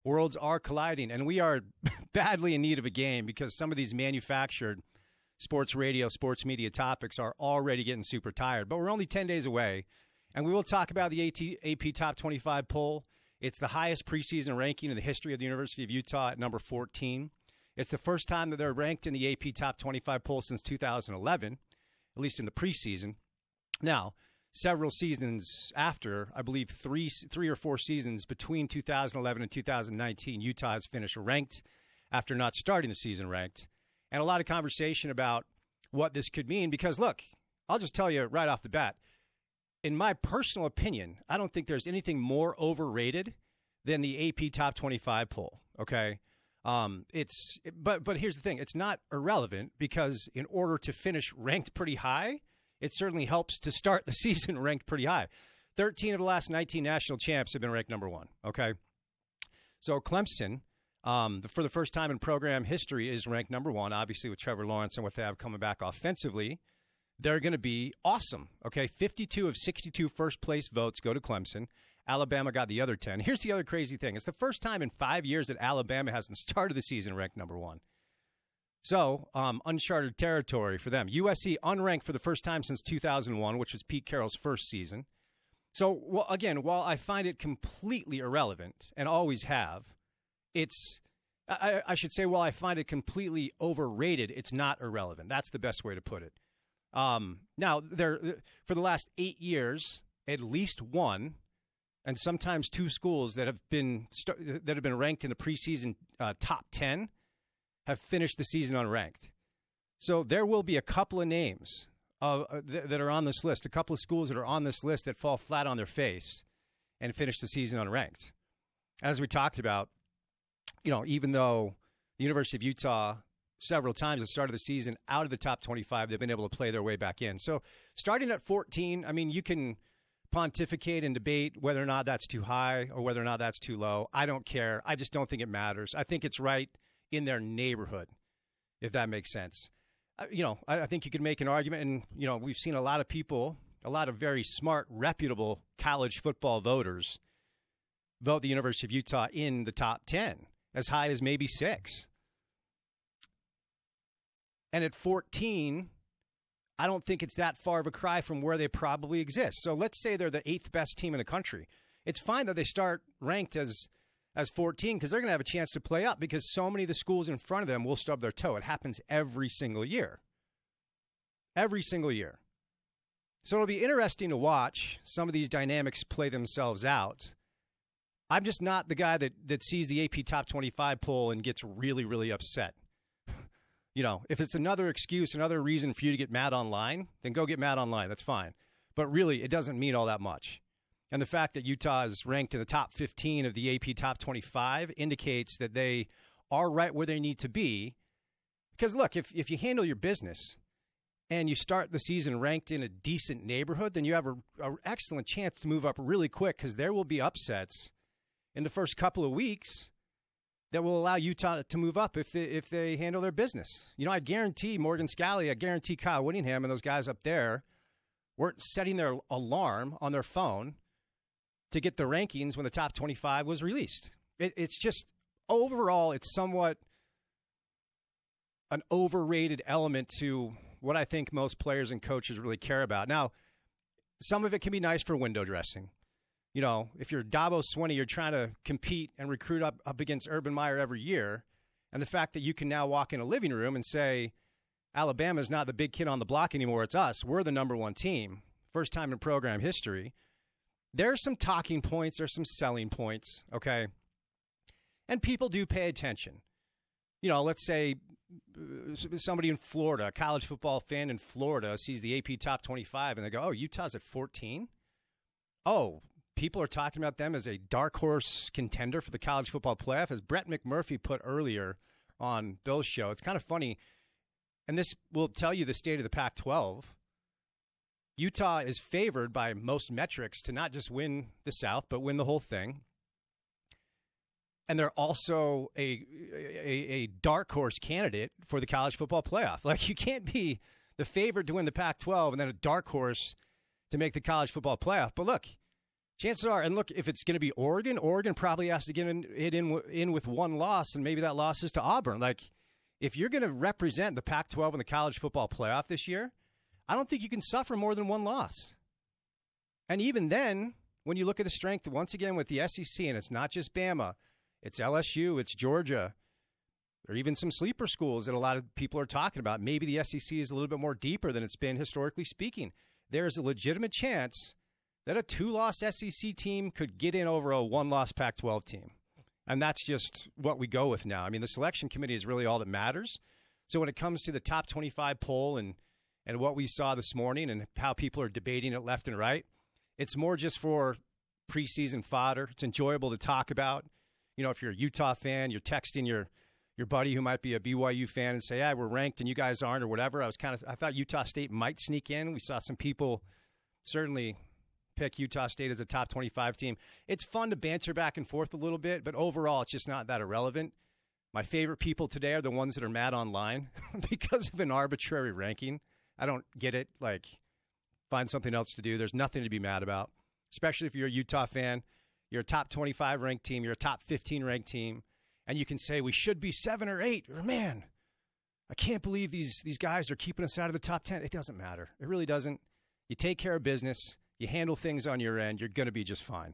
Worlds are colliding, and we are badly in need of a game because some of these manufactured sports radio, sports media topics are already getting super tired. But we're only 10 days away, and we will talk about the AP Top 25 poll. It's the highest preseason ranking in the history of the University of Utah at number 14. It's the first time that they're ranked in the AP Top 25 poll since 2011, at least in the preseason. Now, several seasons after, I believe three or four seasons between 2011 and 2019, Utah has finished ranked after not starting the season ranked. And a lot of conversation about what this could mean because, look, I'll just tell you right off the bat, in my personal opinion, I don't think there's anything more overrated than the AP Top 25 poll, okay? But here's the thing. It's not irrelevant because in order to finish ranked pretty high, it certainly helps to start the season ranked pretty high. 13 of the last 19 national champs have been ranked number one, okay? So Clemson, for the first time in program history, is ranked number one, obviously with Trevor Lawrence and what they have coming back offensively. They're going to be awesome, okay? 52 of 62 first-place votes go to Clemson. Alabama got the other 10. Here's the other crazy thing. It's the first time in 5 years that Alabama hasn't started the season ranked number one. So, uncharted territory for them. USC unranked for the first time since 2001, which was Pete Carroll's first season. So, well, again, while I find it completely irrelevant and always have, I should say, while I find it completely overrated, it's not irrelevant. That's the best way to put it. Now, for the last 8 years, at least one, and sometimes two schools that have been ranked in the preseason top 10 have finished the season unranked. So there will be a couple of names that are on this list, a couple of schools that are on this list that fall flat on their face and finish the season unranked. As we talked about, even though the University of Utah several times at the start of the season out of the top 25, they've been able to play their way back in. So starting at 14, I mean, you can pontificate and debate whether or not that's too high or whether or not that's too low. I don't care. I just don't think it matters. I think it's right in their neighborhood, if that makes sense. I think you could make an argument, and, we've seen a lot of people, a lot of very smart, reputable college football voters vote the University of Utah in the top 10, as high as maybe 6. And at 14, I don't think it's that far of a cry from where they probably exist. So let's say they're the 8th best team in the country. It's fine that they start ranked as 14 because they're going to have a chance to play up because so many of the schools in front of them will stub their toe. It happens every single year. Every single year. So it'll be interesting to watch some of these dynamics play themselves out. I'm just not the guy that sees the AP Top 25 poll and gets really, really upset. If it's another excuse, another reason for you to get mad online, then go get mad online. That's fine. But really, it doesn't mean all that much. And the fact that Utah is ranked in the top 15 of the AP Top 25 indicates that they are right where they need to be. Because, look, if you handle your business and you start the season ranked in a decent neighborhood, then you have an excellent chance to move up really quick because there will be upsets in the first couple of weeks that will allow Utah to move up if they handle their business. I guarantee Morgan Scalley, I guarantee Kyle Whittingham and those guys up there weren't setting their alarm on their phone to get the rankings when the top 25 was released. It's just, overall, it's somewhat an overrated element to what I think most players and coaches really care about. Now, some of it can be nice for window dressing. If you're Dabo Swinney, you're trying to compete and recruit up against Urban Meyer every year, and the fact that you can now walk in a living room and say, Alabama's not the big kid on the block anymore, it's us. We're the number one team. First time in program history. There's some talking points, there's some selling points, okay? And people do pay attention. Let's say somebody in Florida, a college football fan in Florida, sees the AP Top 25 and they go, oh, Utah's at 14? Oh, people are talking about them as a dark horse contender for the college football playoff. As Brett McMurphy put earlier on Bill's show, it's kind of funny, and this will tell you the state of the Pac-12. Utah is favored by most metrics to not just win the South, but win the whole thing. And they're also a dark horse candidate for the college football playoff. Like, you can't be the favorite to win the Pac-12 and then a dark horse to make the college football playoff. But look, Chances are, and look, if it's going to be Oregon probably has to get in with one loss, and maybe that loss is to Auburn. Like, if you're going to represent the Pac-12 in the college football playoff this year, I don't think you can suffer more than one loss. And even then, when you look at the strength, once again, with the SEC, and it's not just Bama, it's LSU, it's Georgia, or even some sleeper schools that a lot of people are talking about. Maybe the SEC is a little bit more deeper than it's been historically speaking. There's a legitimate chance that a 2-loss SEC team could get in over a 1-loss Pac-12 team. And that's just what we go with now. I mean, the selection committee is really all that matters. So when it comes to the top 25 poll and what we saw this morning and how people are debating it left and right, it's more just for preseason fodder. It's enjoyable to talk about. You know, if you're a Utah fan, you're texting your buddy who might be a BYU fan and say, we're ranked and you guys aren't or whatever. I thought Utah State might sneak in. We saw some people certainly pick Utah State as a top 25 team. It's fun to banter back and forth a little bit, but overall it's just not that irrelevant. My favorite people today are the ones that are mad online because of an arbitrary ranking. I don't get it. Like, find something else to do. There's nothing to be mad about, especially if you're a Utah fan. You're a top 25 ranked team. You're a top 15 ranked team. And you can say we should be 7 or 8. Or, man, I can't believe these guys are keeping us out of the top 10. It doesn't matter. It really doesn't. You take care of business. You handle things on your end. You're going to be just fine.